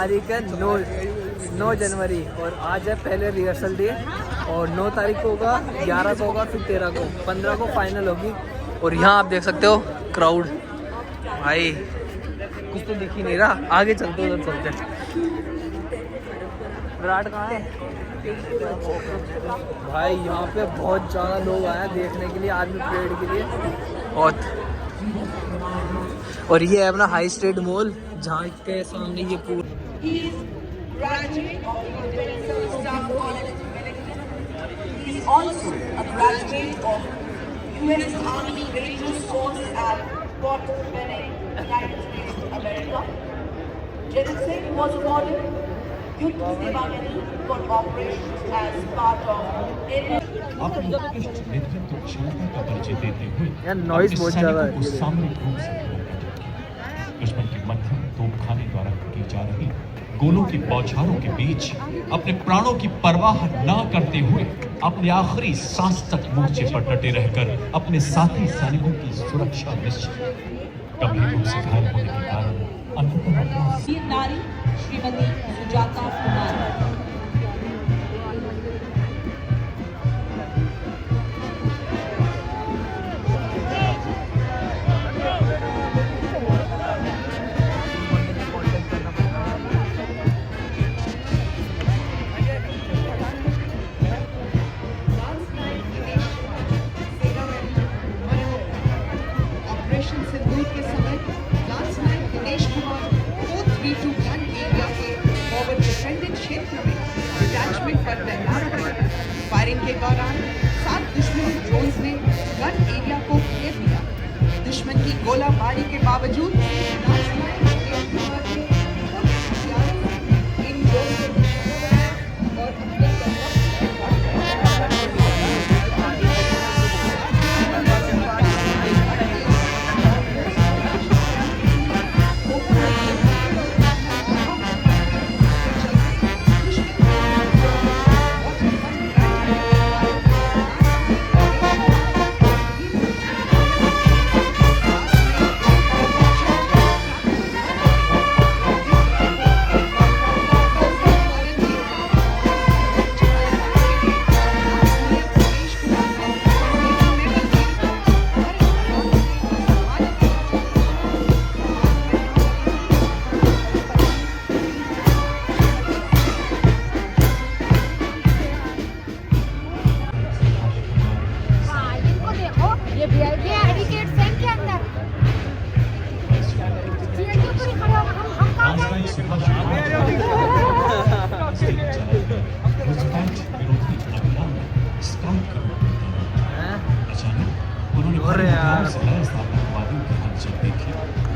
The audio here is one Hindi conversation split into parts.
तारीख है 9 जनवरी और आज है पहले रिहर्सल डे और 9 तारीख को होगा, 11 को होगा, फिर 13 को, 15 को फाइनल होगी। और यहाँ आप देख सकते हो क्राउड, भाई कुछ तो दिख ही नहीं रहा। आगे चलते उधर चलते। विराट कहाँ है भाई? यहाँ पे बहुत ज़्यादा लोग आए हैं देखने के लिए, आर्मी परेड के लिए बहुत। और ये है अपना हाई स्ट्रीट मॉल, जहाँ के सामने ये पूरा नेतृत्व क्षमता का परिचय देते हुए नॉइस बहुत ज्यादा है। दुश्मन के मध्यम तोपखाने द्वारा की जा रही गोलों की बौछारों के बीच अपने प्राणों की परवाह न करते हुए अपने आखिरी सांस तक मोर्चे पर डटे रहकर अपने साथी सैनिकों की सुरक्षा निश्चित, गंभीर रूप से घायल होने के कारण अंततः नारी श्रीमती सुजाता कुमार। फायरिंग के दौरान 7 दुश्मनी ड्रोन्स ने गन एरिया को घेर लिया। दुश्मन की गोलाबारी के बावजूद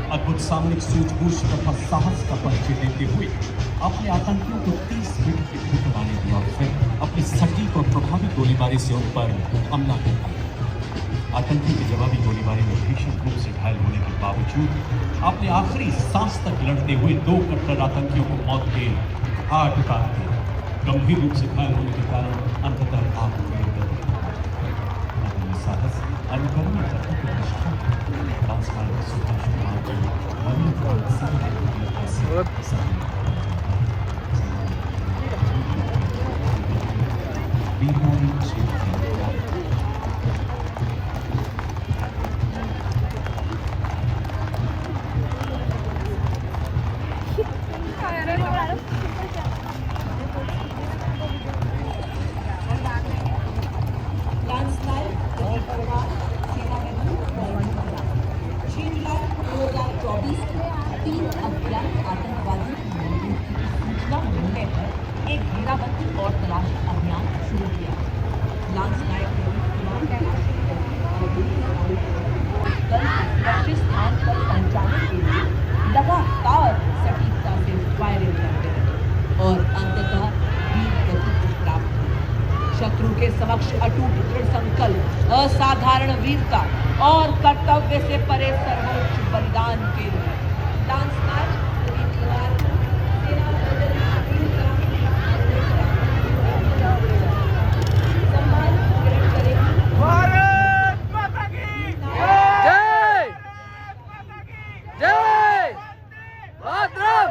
अद्भुत सामरिक सूझबूझ तथा साहस का परिचय देते हुए अपने आतंकियों को 30 मिनट की भूख लगाने दिया और फिर अपनी सटीक और प्रभावी गोलीबारी से उन पर हमला किया। आतंकी की जवाबी गोलीबारी में भीषण रूप से घायल होने के बावजूद अपने आखिरी सांस तक लड़ते हुए 2 कट्टर आतंकियों को मौत के घाट उतार दिया। गंभीर रूप से घायल होने के कारण अंततः आप साहस अनुकरणीय तत्व की निष्ठा एक घेराबंदी और तलाशी अभियान शुरू किया। लांस नायक सुरक्षित स्थान पर पहुंचाने के लिए लगातार सटीकता से फायरिंग करते रहे और अंततः वीर गति प्राप्त हुई। शत्रु के समक्ष अटूट दृढ़ संकल्प, असाधारण वीरता और कर्तव्य से परे सर्वोच्च बलिदान के लिए लांस नायक जय मातरम।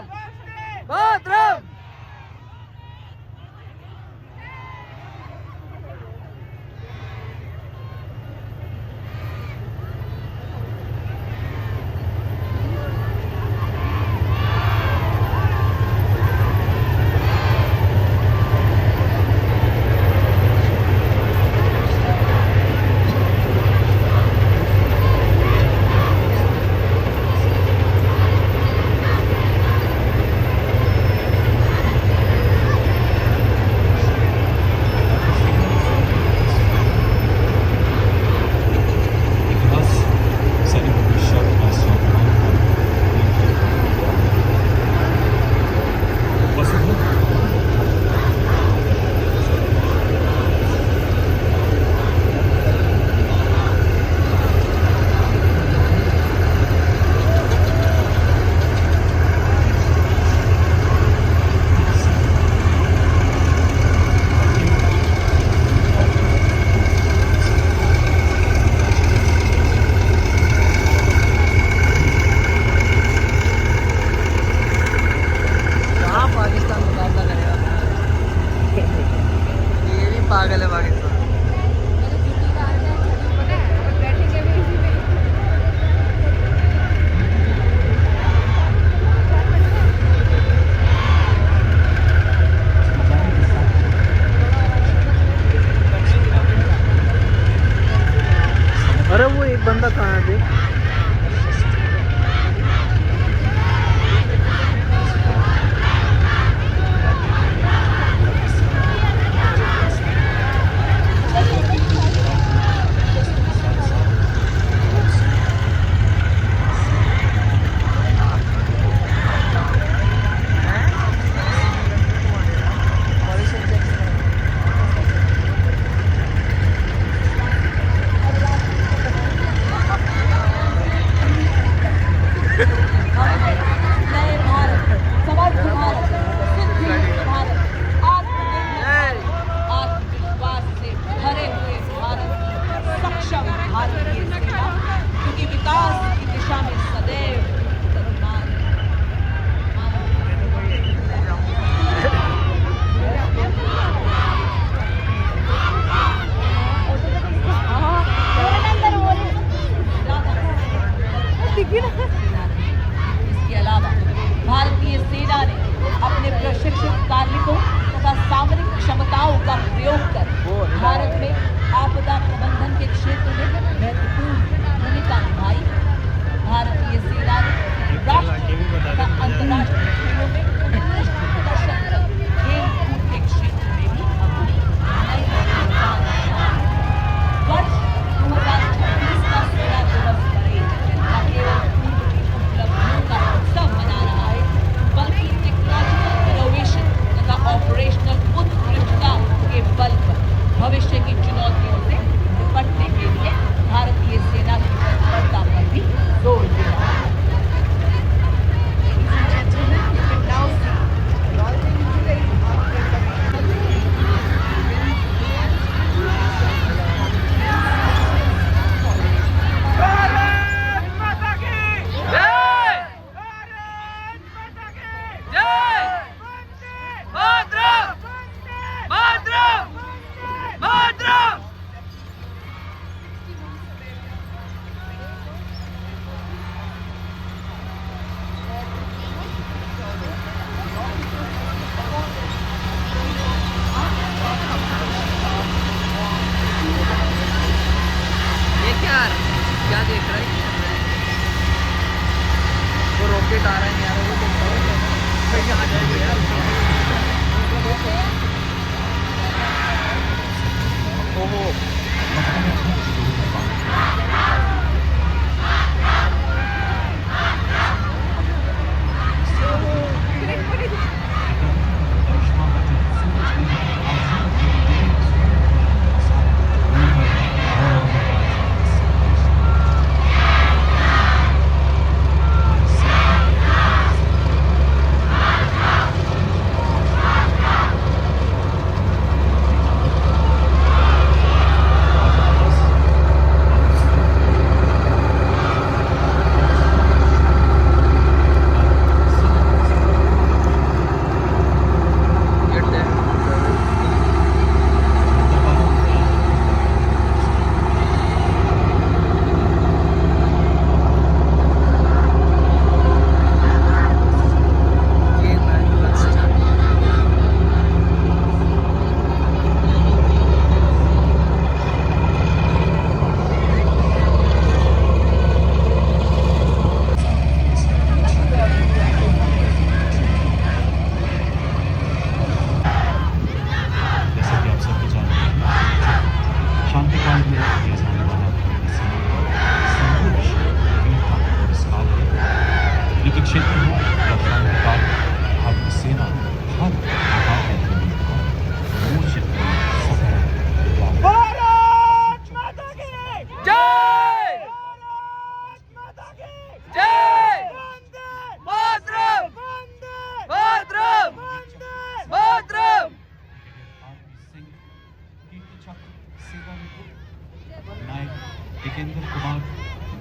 नागेंद्र कुमार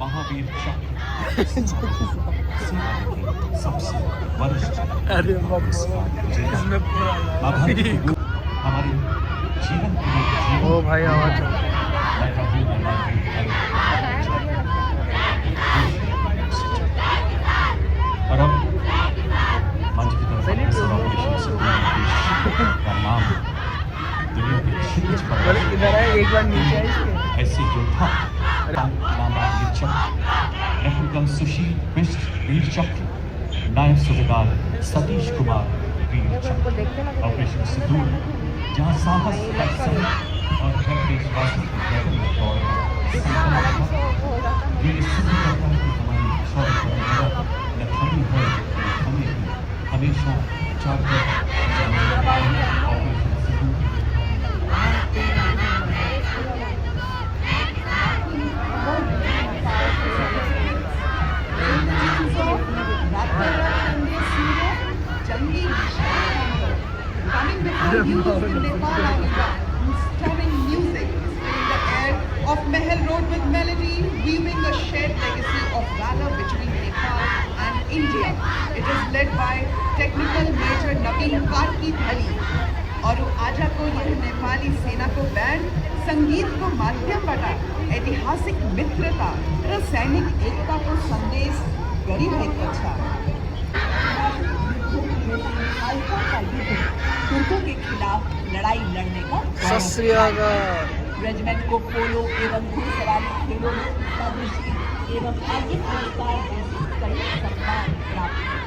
महावीर चक्र सेना के सबसे वरिष्ठ अरे बाप रे, पुरस्कार विजेता। इसमें पूरा अब हमारे जीवन के लिए ओ भाई आवाज मैं प्रभु हमारे और अब मंच की तरफ अपने सेलिब्रेशन से का नाम दुनिया के शीर्ष पर बोले इधर है, एक बार नीचे है इसके। ऐसे योद्धा नामा वीर चक्र, लेफ्टिनेंट सुशील बिष्ट वीर चक्र, नायब सूबेदार सतीश कुमार वीर चक्र। ऑपरेशन सिंदूर जहाँ साहस अक्सर और हर देशवासी की गौरव और संकल्प ये सिद्ध करता है कि हमारी शौर्य परंपरा न थमी है न थमेगी, हमेशा जागृत operation Sindoor Coming before you is the Nepal Army Band, stunning music is filling the air of Mahal Road with melody, weaving a shared legacy of valor between Nepal and India. It is led by Technical Major Naveen Karki Dhali. और आजा को यह नेपाली सेना को बैंड संगीत को माध्यम बटा ऐतिहासिक मित्रता र सैनिक एकता को संदेश गरिरहेको छ। तुर्कों के खिलाफ लड़ाई लड़ने का सत श्री अकाल। रेजिमेंट को पोलो एवं घुड़सवारी खेलों में पद्मश्री एवं अन्य पुरस्कार जैसे कई सम्मान प्राप्त हुए।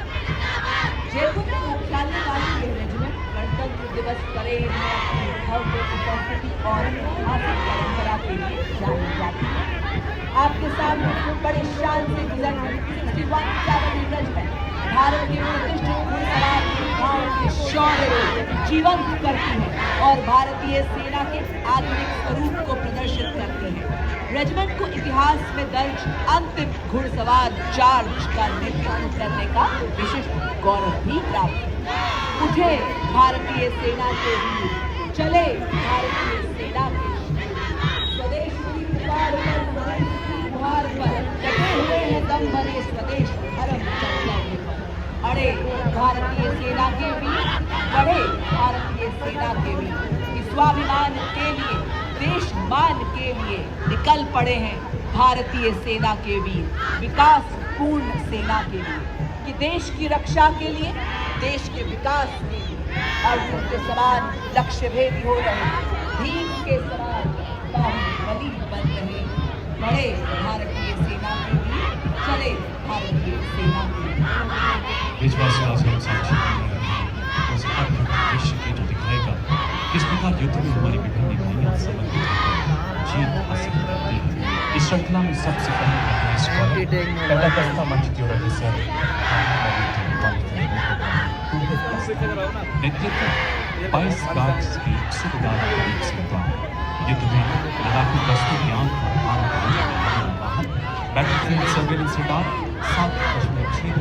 जयपुर में मुख्यालय वाली यह रेजिमेंट गणतंत्र दिवस परेड में अपनी भव्य उपस्थिति और ऐतिहासिक परंपरा के लिए जानी जाती है। आपके सामने बड़े शान से गुजर रही 61 कैवलरी रेजिमेंट भारत के प्रतिष्ठित घुड़सवार योद्धाओं के शौर्य को जीवंत करती है और भारतीय सेना के आधुनिक स्वरूप को प्रदर्शित करती है। रेजिमेंट को इतिहास में दर्ज अंतिम घुड़सवार चार्ज का नेतृत्व करने का विशिष्ट गौरव भी प्राप्त है। उठे भारतीय सेना के वीर, चले भारतीय सेना के स्वदेश की पुकार पर भार पर डटे हुए हैं दम भरे स्वदेश धर्म चमकाने पर। अड़े भारतीय सेना के वीर, बढ़े भारतीय सेना के वीर, कि स्वाभिमान के लिए देश मान के लिए निकल पड़े हैं भारतीय सेना के वीर, विकास पूर्ण सेना के लिए, कि देश की रक्षा के लिए, देश के विकास के लिए अर्जुन के समान लक्ष्य भेदी हो रहे, भीम के समान बाहुबली बन रहे। बढ़े भारतीय सेना के वीर, चले भारतीय सेना के वीर। देशवासी आज हम साक्षी उस अद्भुत दृश्य के जो दिखाएगा किस प्रकार युद्ध में हमारी विभिन्न इकाइयां समर्पित होकर जीत हासिल करती है। इस श्रृंखला में सबसे पहले पहला दस्ता मंच की ओर अग्रसर नेतृत्व 22 गार्ड्स की सूबेदार युद्ध में लड़ाकू दस्तों की आंख पर आंख बाहर battlefield surveillance radar 7.6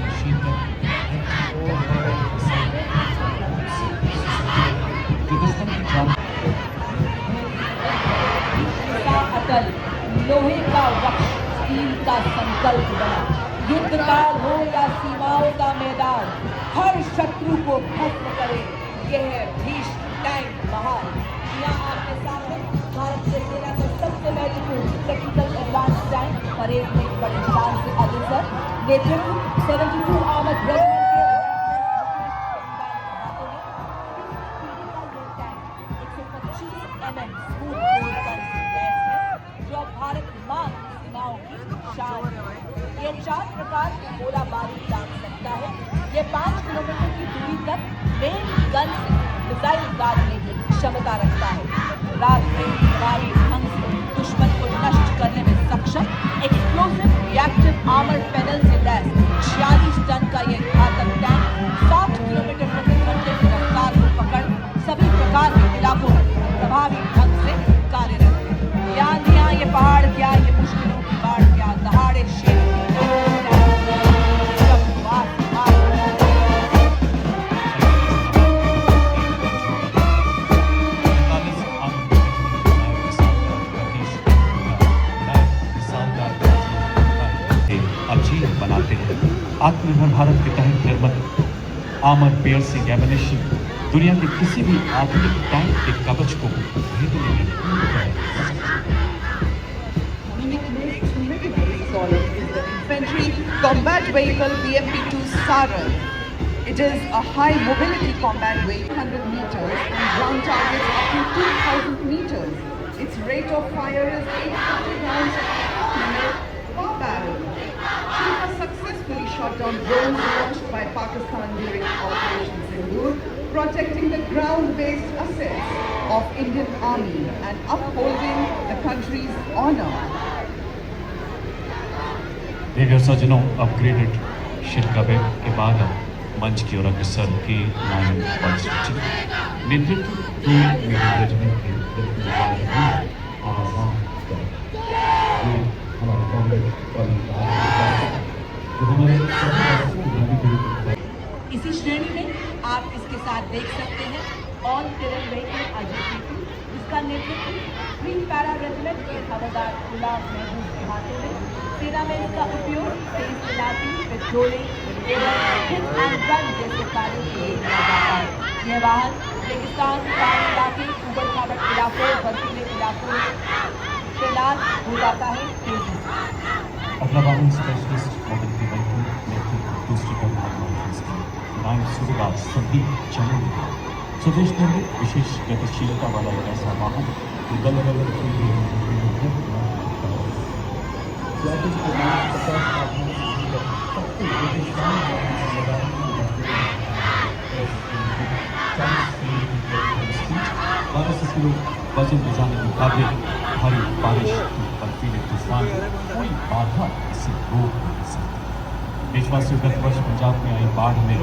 machine gun Hindustan की जान अटल लोहे का वक्ष स्टील का संकल्प बना। युद्ध काल हो या सीमाओं का मैदान, हर शत्रु को भस्म करे, यह है भीष्म टैंक महान। यहाँ आपके सामने भारतीय सेना का सबसे महत्वपूर्ण टेक्निकल एडवांस टैंक परेड में बड़े शान से अग्रसर, नेतृत्व 72 आर्मर्ड रेजिमेंट के 125 mm स्मूथ बोर गन से लैस है, जो अब भारत मां सीमाओं की शान है। ये 4 प्रकार के गोला बारूद दाग सकता है। ये 5 किलोमीटर की दूरी तक मेन गन से मिसाइल दागने की क्षमता रखता है। रात में प्रभावी ढंग से दुश्मन को नष्ट करने में सक्षम एक्सप्लोसिव रिएक्टिव आर्मर पैनल से लैस 46 टन का यह घातक टैंक 60 किलोमीटर प्रति घंटे की रफ्तार को पकड़ सभी प्रकार के इलाकों में प्रभावी ढंग से कार्यरत है। क्या दिया ये पहाड़, क्या ये मुश्किलों की बाढ़, क्या दहाड़े शेर मरम्मत, आर्मर पियर्सिंग एमिनेशन दुनिया के किसी भी आधुनिक टैंक के कवच को भेदने में is the infantry combat vehicle BMP-2 Saral. It is a high mobility combat vehicle, 100 meters and ground targets up to 2,000 meters. Its rate of fire is 850 rounds per barrel. She has successfully shot down drones launched by Pakistan during Operation Sindoor, protecting the ground-based assets of Indian Army and upholding the country's honor. देवियों सज्जनों, अपग्रेडेड शिरकबे के बाद मंच की ओर अग्रसर के लाइन नेतृत्व रेजिमेंट के इसी श्रेणी में आप इसके साथ देख सकते हैं ऑल टेरन व्हीकल आईजीपी, जिसका नेतृत्व ग्रीन पैरा रेजिमेंट के हवलदार गुलाम महबूब के हाथों में। सेना में इसका उपयोग तेज तैनाती, पेट्रोलिंग एवं हिट एंड रन जैसे कार्यों के लिए किया जाता है। यह वाहन रेगिस्तान, पहाड़ी इलाके, उबड़ खाबड़ इलाकों, बर्फीले इलाकों में तैनात हो जाता है तेजी से। अगला वाहन स्पेशलिस्ट मॉडल की वेहिकल नेतृत्व दूसरी नायब सूबेदार संदीप चंद। स्वदेश निर्मित विशेष गतिशीलता वाला एक ऐसा वाहन जो दल बल किलो वजन ले जाने के मुकाबले भारी बारिश, बर्फीले तूफान, कोई बाधा इसे रोक नहीं सकती। देशवासियों गत वर्ष पंजाब में आई बाढ़ में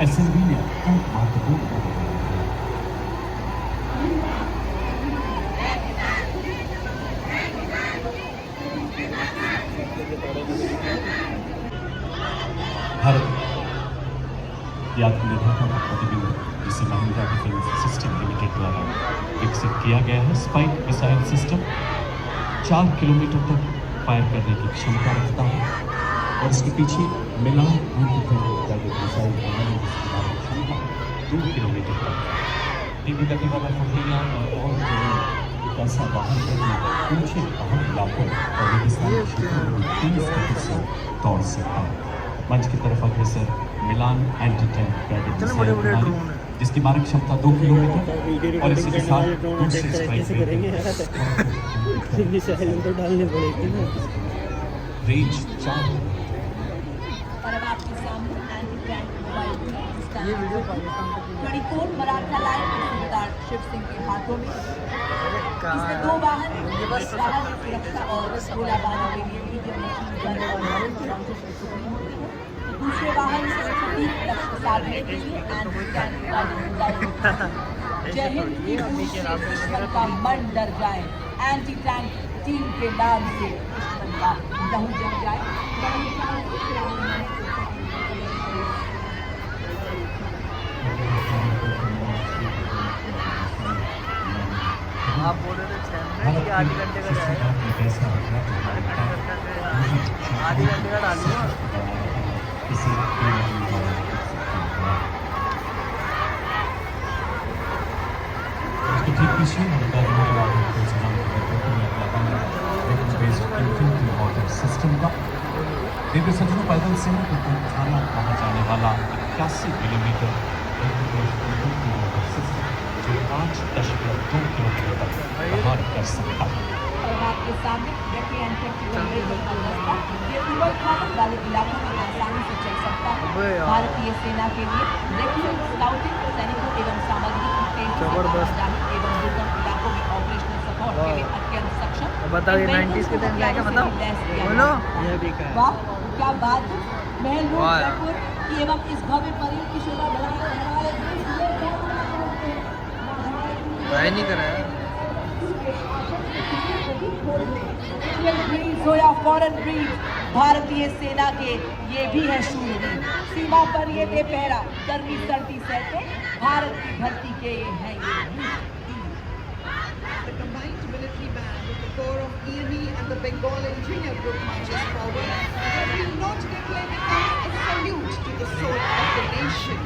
एसएलवी ने अत्यंत महत्वपूर्ण भूमिका निभाई। भारत की आत्मनिर्भरता का प्रतिबिंब जिसे महिंद्रा डिफेंस सिस्टम लिमिटेड द्वारा विकसित किया गया है। स्पाइक मिसाइल सिस्टम 4 किलोमीटर तक फायर करने की क्षमता रखता है और इसके पीछे मिलान मिसाइल बनाने की क्षमता 2 किलोमीटर तक। धीमी गति वाला फुर्तीला और एक ऐसा वाहन है जो ऊंचे पहाड़ी इलाकों और रेगिस्तानी क्षेत्रों में तेज गति से दौड़ सकता है। मंच की तरफ अग्रसर मिलान एंटी टैंक गाइडेड मिसाइल प्रणाली, जिसकी मारक क्षमता 2 किलोमीटर और इसी के साथ दूसरे स्ट्राइक तो डालने पड़ेगी ना, रेंज 4। और अब आपके सामने anti tank mobile Faridkot Maratha line के सूबेदार शिव सिंह के हाथों में। इसमें 2 वाहन सुरक्षा और गोलाबारी के लिए मीडियम मशीन गन और दूसरे वाहन से सटीक लक्ष्य साधने के लिए एंटी टैंक जय हिंद की पूरी दुश्मन का मन डर जाए, एंटी टैंक टीम के नाम से दुश्मन का लहू जम जाए। आप बोल रहे थे 6 मिनट या आधे घंटे का जाएगा? आधे घंटे का डालूंगा। ठीक पीछे सिस्टम का देवी सज्जनों पैदल से थाना कहा जाने वाला 81 मिलीमीटर सिस्टम जो 5.2 किलोमीटर तक प्रहार कर सकता है। और आपके सामने ये उबड़ खाबड़ वाले इलाकों में आसानी से चल सकता है। भारतीय सेना के लिए स्काउटिंग, सैनिकों एवं सामग्री की तेज जबरदस्त एवं दुर्गम इलाकों में ऑपरेशनल सपोर्ट के लिए अत्यंत सक्षम। बताओ ये 90s के टाइम क्या बताओ बोलो। ये भी का वाह क्या बात है। महल रोड जयपुर एवं इस भव्य परेड की शोभा बढ़ाने हमारे ट्राई नहीं करा है। सोया फॉरेन ब्रीड भारतीय सेना के ये भी है शूरवीर। सीमा पर ये दे पहरा, गर्मी सर्दी सहते भारत की धरती के ये हैं ये वीर। the combined military band with the corps of EME and the Bengal Engineer Group marches forward, every note they play becomes a salute to the soul of the nation,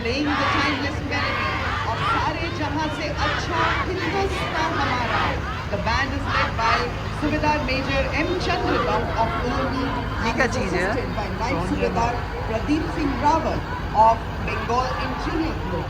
playing the timeless melody of Sare Jahan Se Acha Hindustan Hamara. The band is led by Subedar Major M. Chandrakam of EME ये क्या चीज़ है? assisted by Night Subedar Pradeep Singh Rawat of Bengal Engineer Group.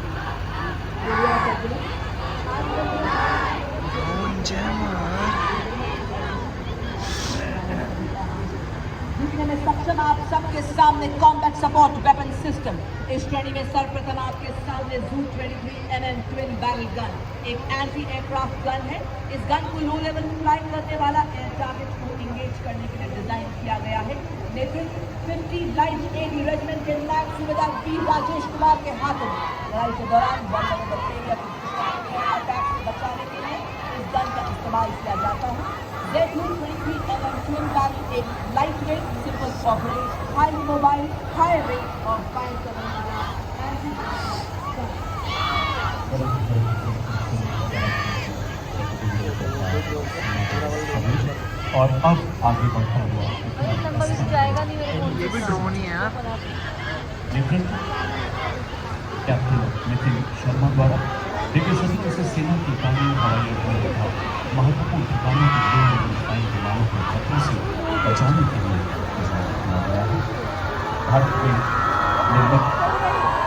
दिखने में सक्षम आप सबके सामने कॉम्बैट सपोर्ट वेपन सिस्टम। इस श्रेणी में सर्वप्रथम आपके सामने Zu 23mm twin barrel gun एक एंटी एयरक्राफ्ट गन है। इस गन को लो लेवल फ्लाइंग करने वाला एयर टारगेट को इंगेज करने के लिए डिजाइन किया गया है। नेतृत्व 50 लाइट एडी रेजिमेंट के नायक सूबेदार वीर राजेश कुमार के हाथों में लड़ाई के दौरान एरिया को अटैक से बचाने के लिए इस गन का इस्तेमाल किया जाता है। Zu 23mm twin barrel एक light weight simple operate highly mobile high rate और फायर करने वाला और अब आगे बढ़ता हुआ ये भी ड्रोन ही है यार। नेतृत्व कैप्टन नितिन शर्मा द्वारा देखिए सदियों से सेना की इकाइयों हवाई अड्डे तथा महत्वपूर्ण ठिकानों की विमानों को खतरों से बचाने के लिए किया गया है। भारत के निर्मित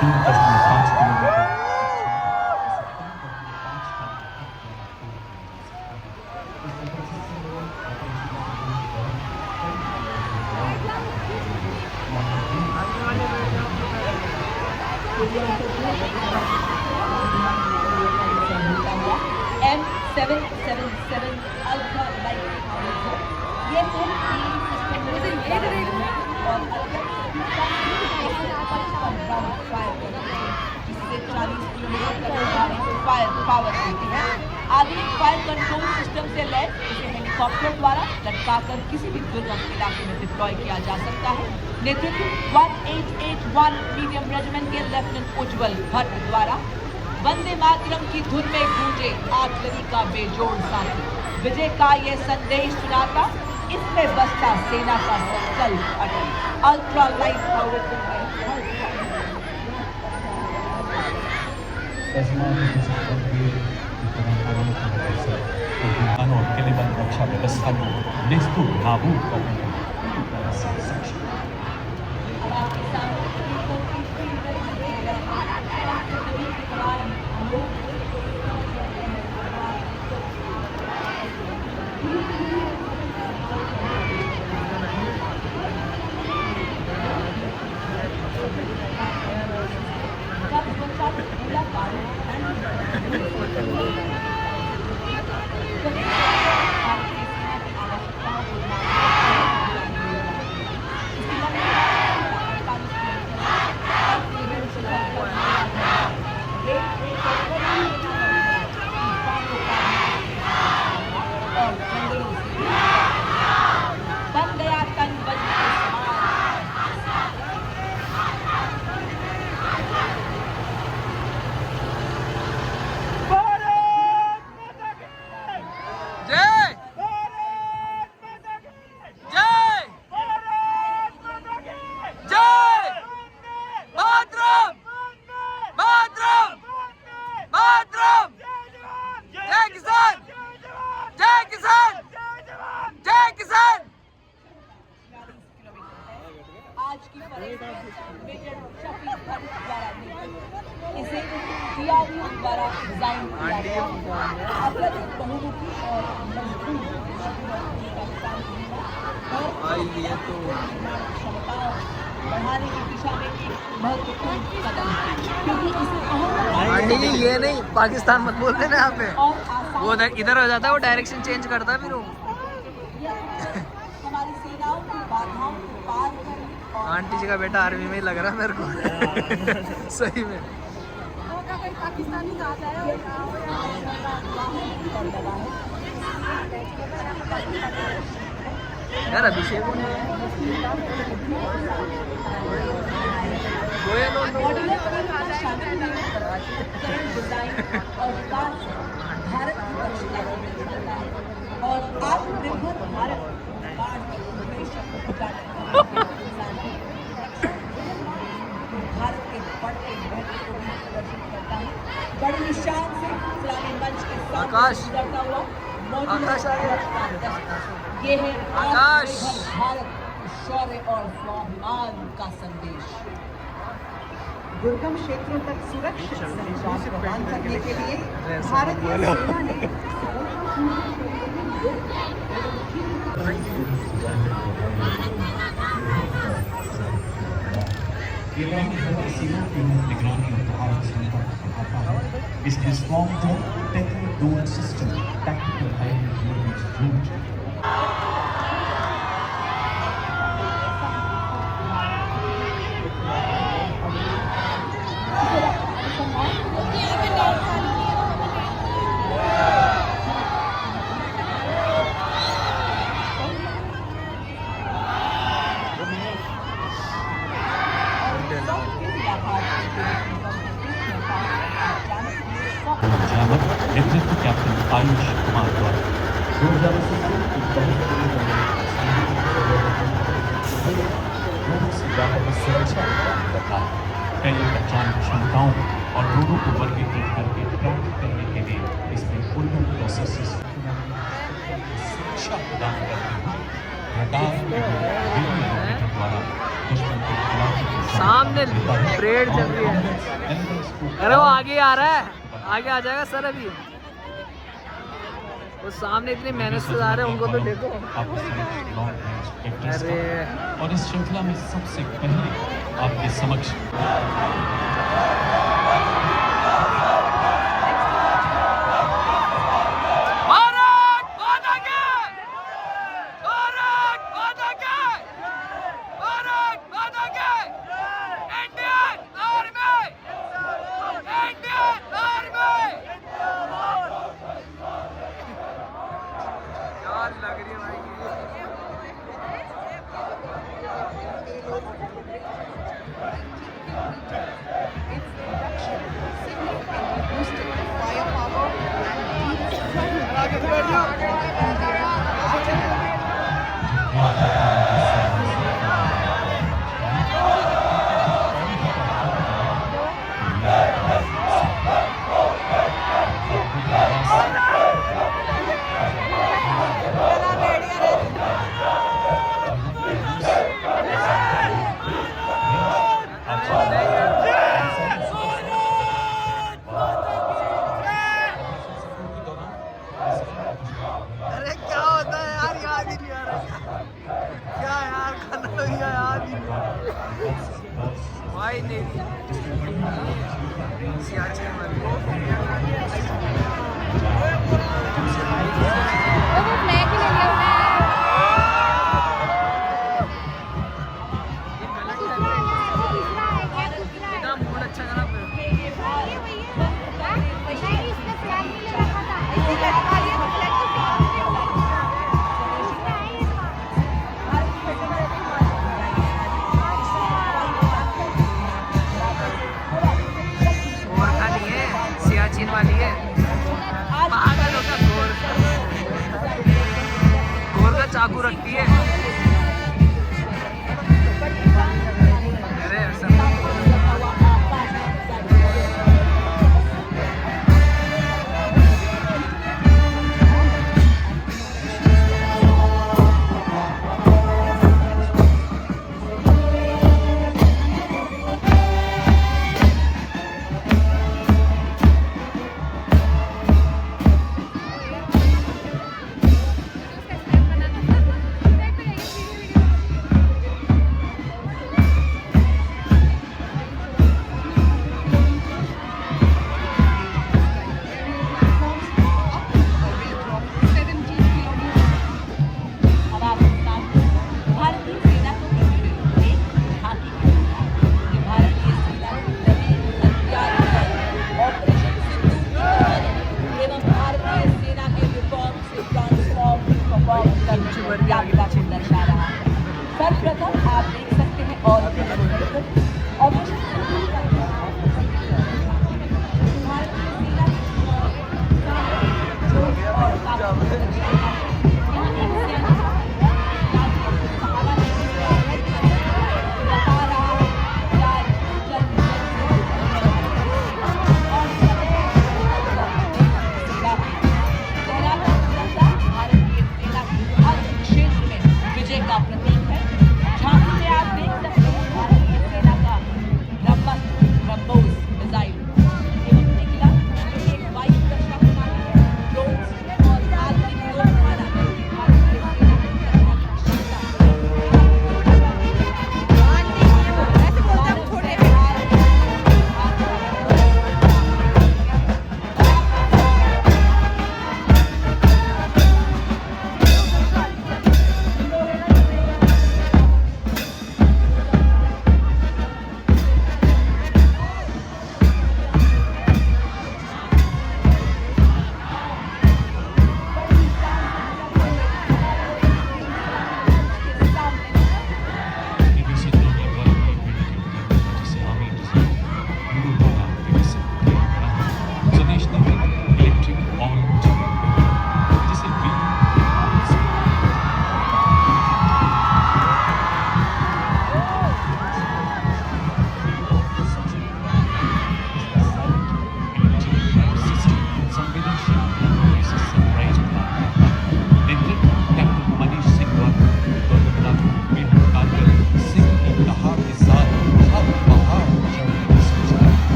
3.5 kilometre M777 ultra light Hauser ये तुम सिस्टम में और इससे 40 किलोमीटर तक गाड़ी को फायर पावर देती है। आधुनिक फायर कंट्रोल सिस्टम से लैस इसे हेलीकॉप्टर द्वारा लटकाकर किसी भी दुर्गम इलाके में डिप्लॉय किया जा सकता है। नेतृत्व 1881 मीडियम रेजिमेंट के लेफ्टिनेंट उज्जवल भट्ट द्वारा वंदे मातरम की धुन में गूंजे आर्टिलरी का बेजोड़ साथी विजय का ये संदेश सुनाता इसमें बसता सेना का संकल्प अटल अल्ट्रा लाइट और किलेबंद रक्षा व्यवस्था को निस्तु नाबूद करने में सक्षम इसे DRDO द्वारा डिजाइन किया गया अत्यधिक बहुमुखी और मजबूत क्षमताओं बढ़ाने की दिशा में एक महत्वपूर्ण कदम है क्योंकि इसे आंटी ये नहीं पाकिस्तान मत बोल देना यहाँ पे और आसान वो इधर हो जाता है वो डायरेक्शन चेंज करता है फिर वो हमारी सेनाओं की बाधाओं को पार कर और आंटी जी का बेटा आर्मी में ही लग रहा है मेरे को सही में पाकिस्तानी कहा जाए यार अभिषेक डिजाइन और विकास भारत की सुरक्षित और आत्मनिर्भर भारत निर्माण के उद्देश्य को जुटाने भारत के बढ़ते महत्व को भी प्रदर्शित करता है। बड़ी शान से इस्लामी मंच के साथ गुजरता हुआ आकाश आ गया। ये है आकाश। आत्मनिर्भर भारत शौर्य और स्वाभिमान का संदेश। दुर्गम क्षेत्रों तक सुरक्षित संचार प्रदान करने के लिए भारतीय सेना ने सीमा की निगरानी और भारत क्षमता को बढ़ाता है। इसके strong drone technical drone system tactical hybrid drone नेतृत्व कैप्टन आयुष कुमार द्वारा सुरक्षा तथा पहले पहचान क्षमताओं और ड्रोनों को वर्गीकृत करके ट्रैक करने के लिए इसमें पूर्ण प्रोसेसेस सुरक्षा प्रदान करते हुए रडार द्वारा दुश्मन के खिलाफ सामने परेड चल रही है। अरे वो आगे आ रहा है, आगे आ जाएगा सर। अभी वो सामने इतनी मेहनत से आ रहे हैं, उनको तो देखो। अरे और इस श्रृंखला में सबसे पहले आपके समक्ष लग रही है भाई। अरे क्या होता है यार, याद ही नहीं आ रहा क्या यार, खाना तो याद ही नहीं भाई। नहीं सियाचिन मूड अच्छा करा सियाचिन वाली है। पागल होगा, गोर का चाकू रखती है। अरे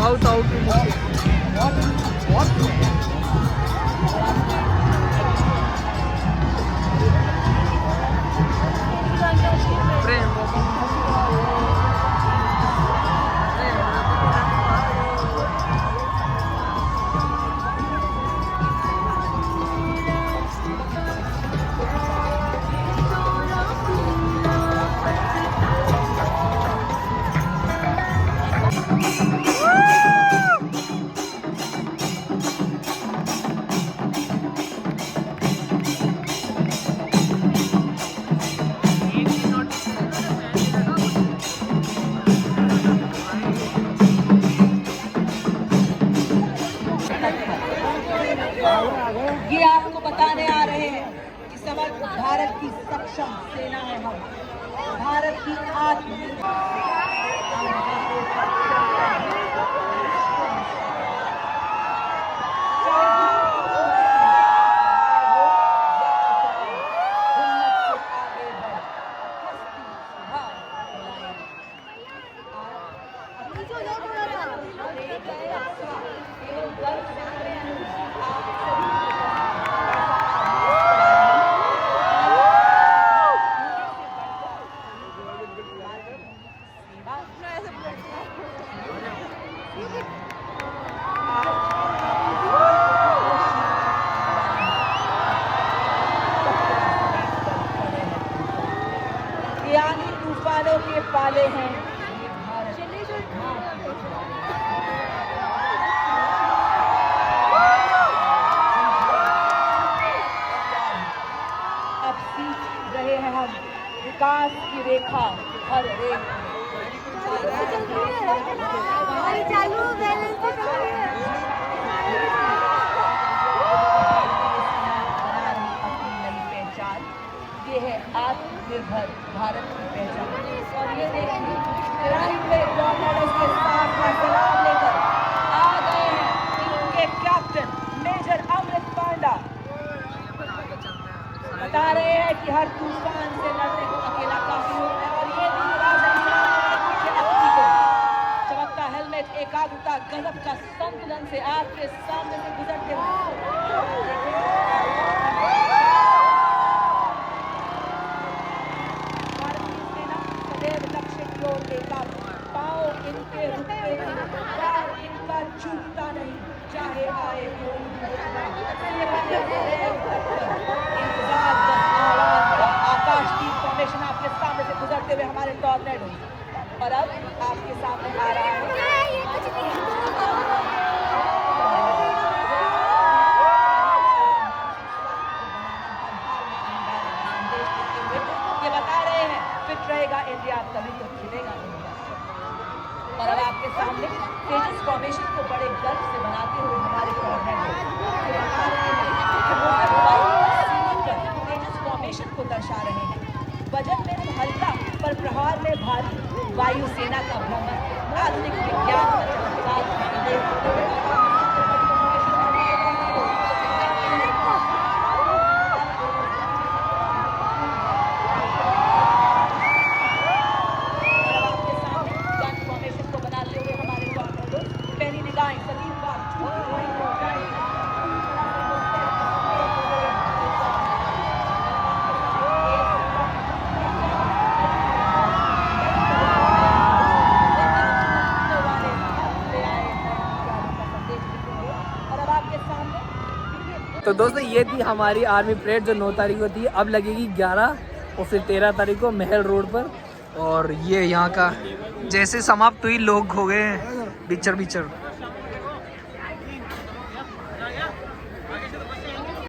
आउट आउट ये आपको बताने आ रहे हैं कि समग्र भारत की सक्षम सेना है हम, भारत की यानी तूफानों के पाले हैं ये भारत। अब सीख रहे हैं हम विकास की रेखा हर रेख पहचान। ये है आत्मनिर्भर भारत की पहचान। और ये देखिए के साथ सलाम लेकर आ गए हैं टीम के कैप्टन मेजर अमृत पांडा। बता रहे हैं कि हर तूफान से लड़ने को अकेला काफी होता है। और ये चमकता हेलमेट एकाग्रता गजब का संतुलन से आपके सामने से गुजरते हुए पाँव इनके रुकते नहीं, पैर इनका चूकता नहीं, चाहे आए कोई इंतजार आकाशदीप फॉर्मेशन आपके सामने से गुजरते हुए हमारे टॉर्नेडो। और अब आपके सामने आ रहा है ये बता रहे हैं फिट रहेगा इंडिया तभी तो खिलेगा इंडिया। और अब आपके सामने तेजस फॉर्मेशन को बड़े गर्व से बनाते हुए हमारे टॉर्नेडो बता रहे हैं तेजस फॉर्मेशन को दर्शा रहे हैं। वजन में हल्का पर प्रहार में भारी वायुसेना का भ्रमण आधुनिक विज्ञान का चमत्कार। तो दोस्तों ये थी हमारी आर्मी परेड जो 9 तारीख को थी। अब लगेगी 11 और फिर 13 तारीख को महल रोड पर। और ये यहाँ का जैसे समाप्त हुई लोग हो गए बिचर बिचर।